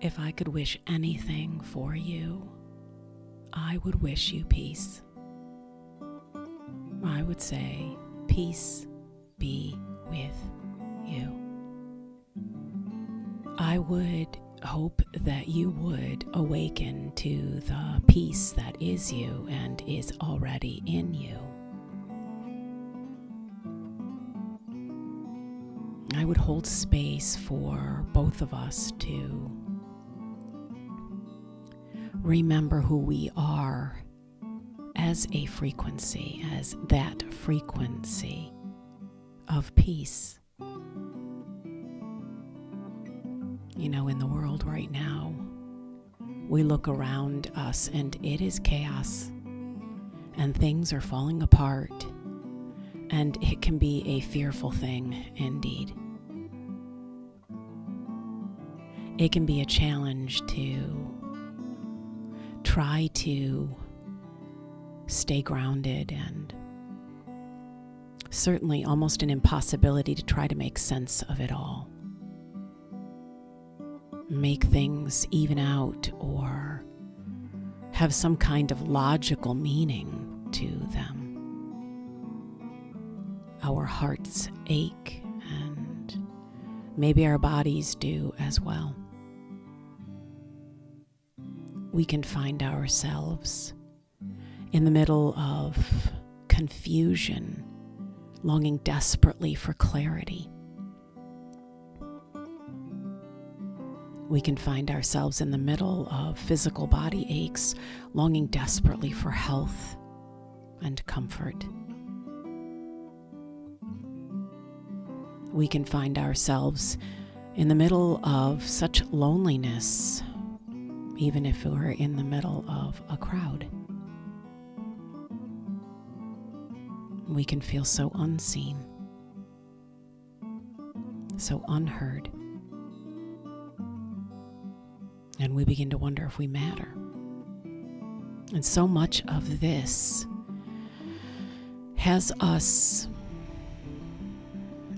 If I could wish anything for you, I would wish you peace. I would say, peace be with you. I would hope that you would awaken to the peace that is you and is already in you. I would hold space for both of us to remember who we are as a frequency, as that frequency of peace. You know, in the world right now, we look around us and it is chaos, and things are falling apart, and it can be a fearful thing indeed. It can be a challenge to try to stay grounded, and certainly almost an impossibility to try to make sense of it all. Make things even out or have some kind of logical meaning to them. Our hearts ache, and maybe our bodies do as well. We can find ourselves in the middle of confusion, longing desperately for clarity. We can find ourselves in the middle of physical body aches, longing desperately for health and comfort. We can find ourselves in the middle of such loneliness, even if we're in the middle of a crowd. We can feel so unseen, so unheard. And we begin to wonder if we matter. And so much of this has us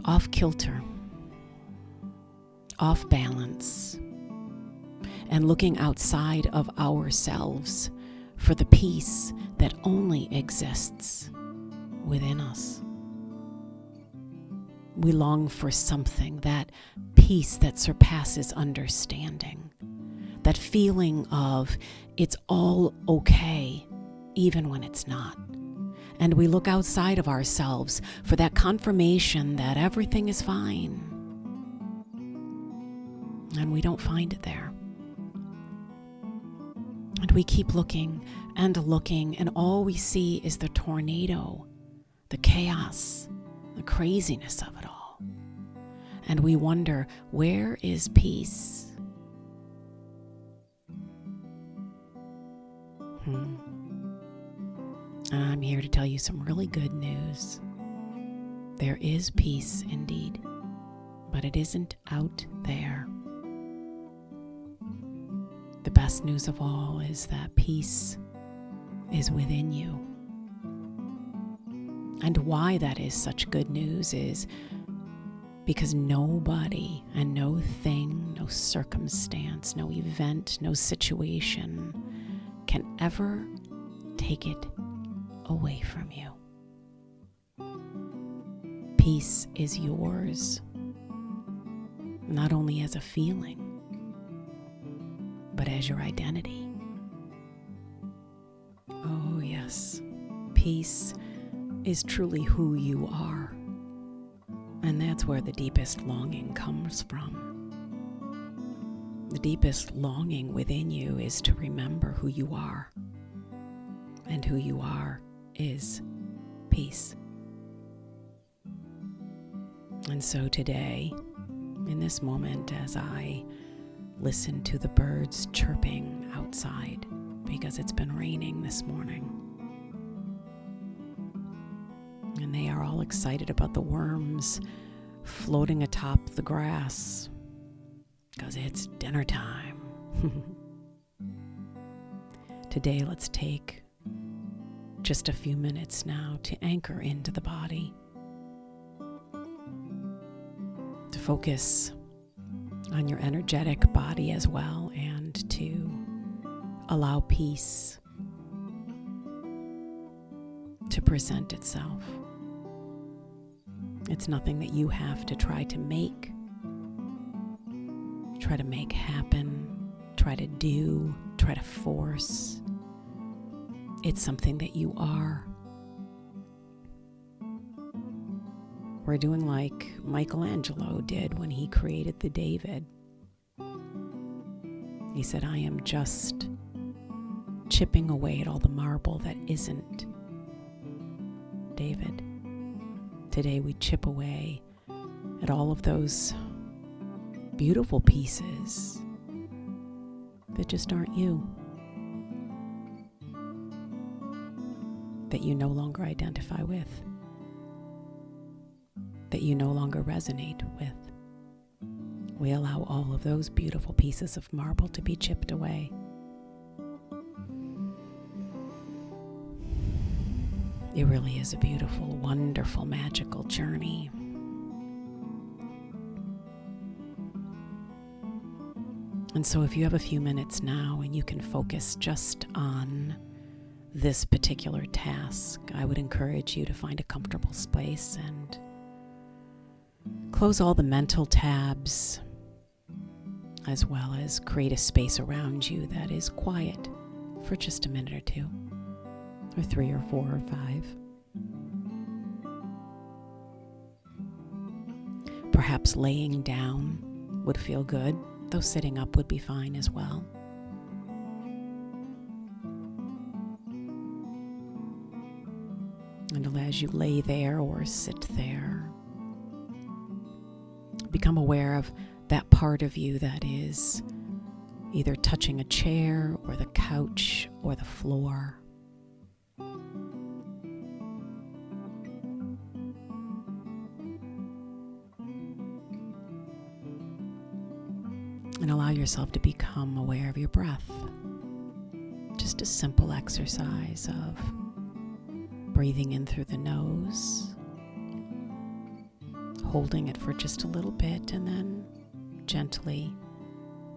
off kilter, off balance, and looking outside of ourselves for the peace that only exists within us. We long for something, that peace that surpasses understanding. That feeling of it's all okay, even when it's not. And we look outside of ourselves for that confirmation that everything is fine. And we don't find it there. And we keep looking, and all we see is the tornado, the chaos, the craziness of it all. And we wonder, where is peace? And I'm here to tell you some really good news. There is peace indeed, but it isn't out there. The best news of all is that peace is within you. And why that is such good news is because nobody and no thing, no circumstance, no event, no situation can ever take it away from you. Peace is yours, not only as a feeling, but as your identity. Oh yes, peace is truly who you are, and that's where the deepest longing comes from. The deepest longing within you is to remember who you are, and who you are is peace. And so today, in this moment, as I listen to the birds chirping outside, because it's been raining this morning, and they are all excited about the worms floating atop the grass, because it's dinner time. Today, let's take just a few minutes now to anchor into the body, to focus on your energetic body as well, and to allow peace to present itself. It's nothing that you have to try to make happen, try to do, try to force. It's something that you are. We're doing like Michelangelo did when he created the David. He said, I am just chipping away at all the marble that isn't David. Today we chip away at all of those beautiful pieces that just aren't you, that you no longer identify with, that you no longer resonate with. We allow all of those beautiful pieces of marble to be chipped away. It really is a beautiful, wonderful, magical journey. And so if you have a few minutes now and you can focus just on this particular task, I would encourage you to find a comfortable space and close all the mental tabs, as well as create a space around you that is quiet for just a minute or two, or 3 or 4 or 5. Perhaps laying down would feel good, though sitting up would be fine as well. And as you lay there or sit there, become aware of that part of you that is either touching a chair or the couch or the floor. And allow yourself to become aware of your breath. Just a simple exercise of breathing in through the nose, holding it for just a little bit, and then gently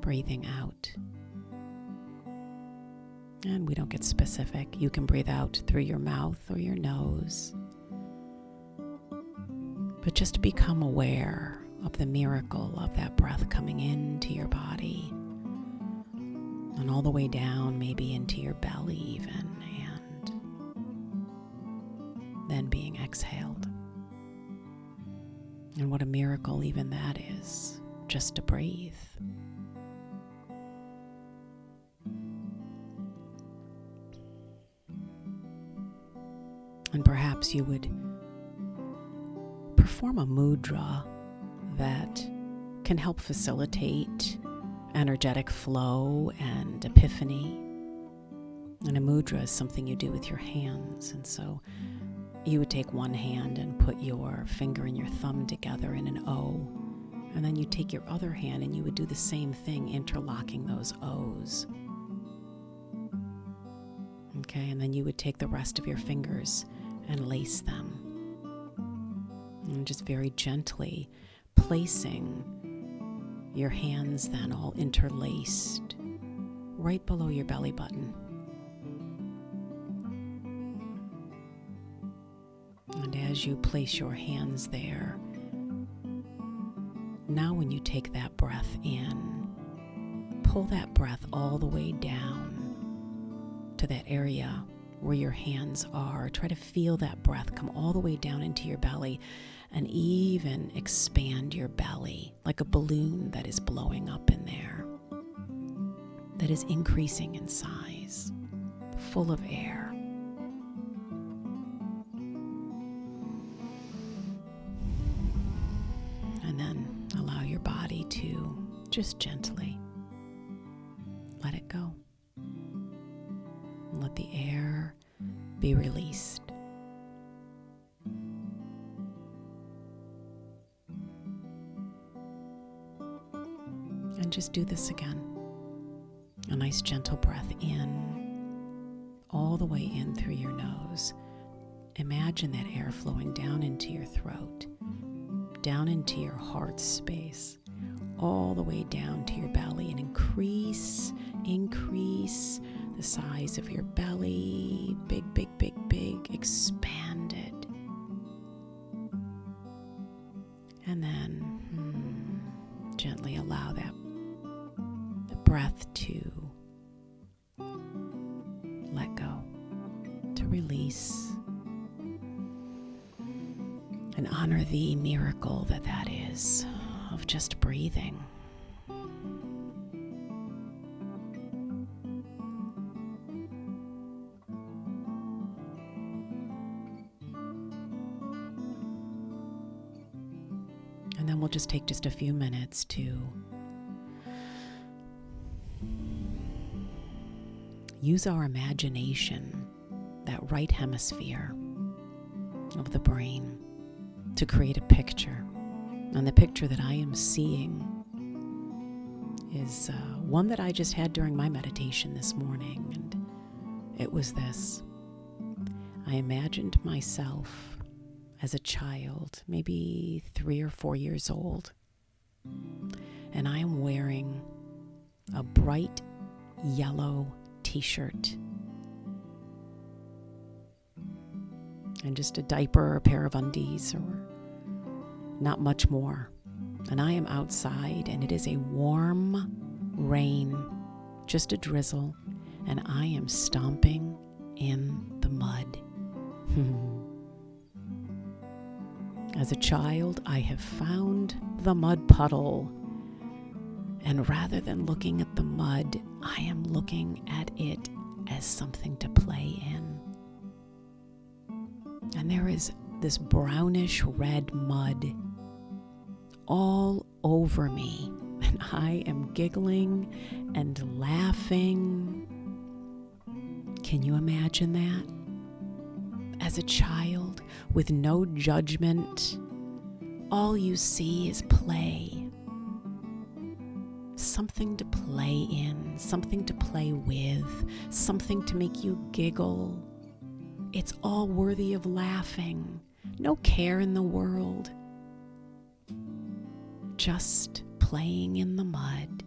breathing out. And we don't get specific. You can breathe out through your mouth or your nose. But just to become aware of the miracle of that breath coming into your body and all the way down, maybe into your belly even, and then being exhaled. And what a miracle even that is, just to breathe. And perhaps you would perform a mudra that can help facilitate energetic flow and epiphany. And a mudra is something you do with your hands. And so you would take one hand and put your finger and your thumb together in an O. And then you take your other hand and you would do the same thing, interlocking those O's. Okay, and then you would take the rest of your fingers and lace them. And just very gently placing your hands then all interlaced right below your belly button. And as you place your hands there, now when you take that breath in, pull that breath all the way down to that area where your hands are. Try to feel that breath come all the way down into your belly and even expand your belly like a balloon that is blowing up in there, that is increasing in size, full of air. And then allow your body to just gently let it go. Let the air be released. And just do this again. A nice gentle breath in, all the way in through your nose. Imagine that air flowing down into your throat, down into your heart space, all the way down to your belly and increase the size of your belly. Big, big, big, big, expanded. And then gently allow the breath to let go, to release, and honor the miracle that is of just breathing. And then we'll just take just a few minutes to use our imagination, that right hemisphere of the brain, to create a picture. And the picture that I am seeing is one that I just had during my meditation this morning. And it was this. I imagined myself as a child, maybe 3 or 4 years old. And I am wearing a bright yellow t-shirt and just a diaper or a pair of undies or not much more. And I am outside and it is a warm rain, just a drizzle, and I am stomping in the mud. As a child, I have found the mud puddle, and rather than looking at the mud, I am looking at it as something to play in. And there is this brownish red mud all over me, and I am giggling and laughing. Can you imagine that? As a child, with no judgment, all you see is play. Something to play in, something to play with, something to make you giggle. It's all worthy of laughing. No care in the world. Just playing in the mud.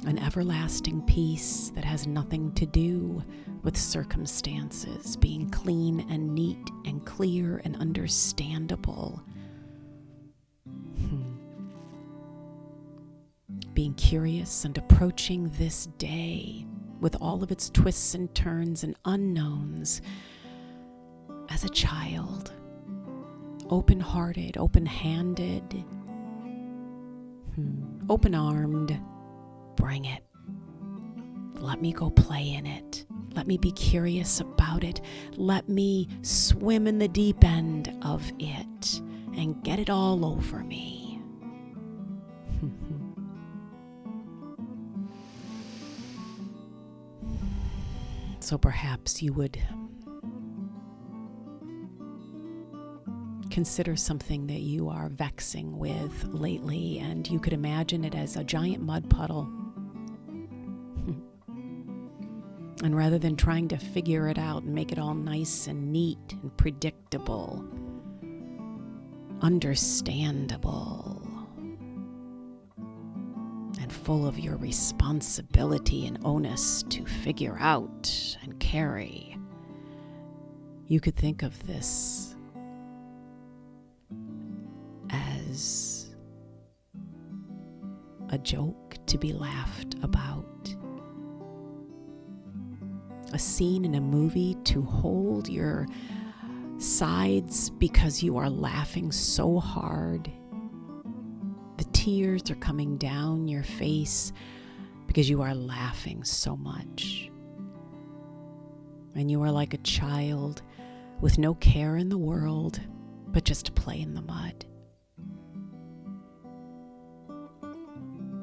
An everlasting peace that has nothing to do with circumstances, being clean and neat and clear and understandable. Being curious and approaching this day with all of its twists and turns and unknowns as a child, open-hearted, open-handed, open-armed. Bring it. Let me go play in it. Let me be curious about it. Let me swim in the deep end of it and get it all over me. So perhaps you would consider something that you are vexing with lately, and you could imagine it as a giant mud puddle. And rather than trying to figure it out and make it all nice and neat and predictable, understandable, and full of your responsibility and onus to figure out and carry, you could think of this as a joke to be laughed about. A scene in a movie to hold your sides because you are laughing so hard. The tears are coming down your face because you are laughing so much. And you are like a child with no care in the world but just to play in the mud.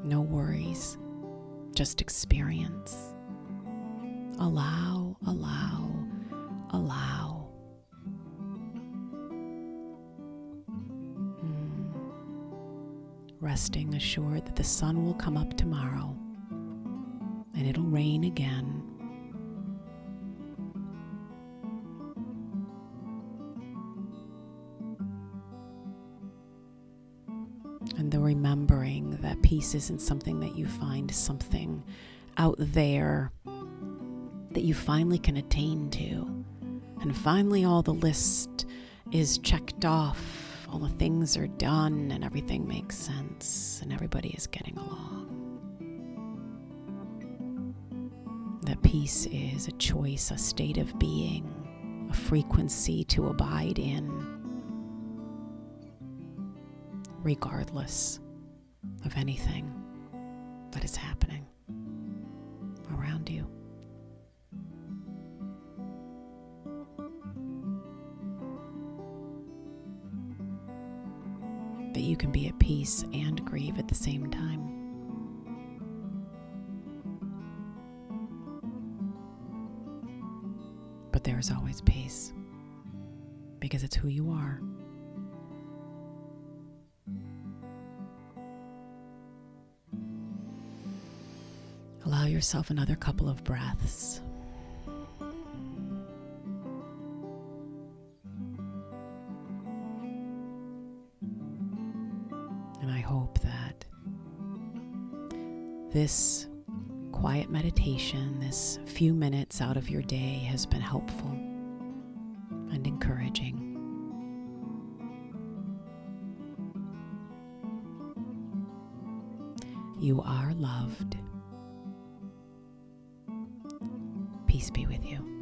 No worries, just experience. Allow, allow, allow. Resting assured that the sun will come up tomorrow and it'll rain again. And the remembering that peace isn't something that you find something out there that you finally can attain to. And finally all the list is checked off, all the things are done, and everything makes sense, and everybody is getting along. That peace is a choice, a state of being, a frequency to abide in, regardless of anything that is happening around you. That you can be at peace and grieve at the same time. But there is always peace, because it's who you are. Allow yourself another couple of breaths. And I hope that this quiet meditation, this few minutes out of your day, has been helpful and encouraging. You are loved. Peace be with you.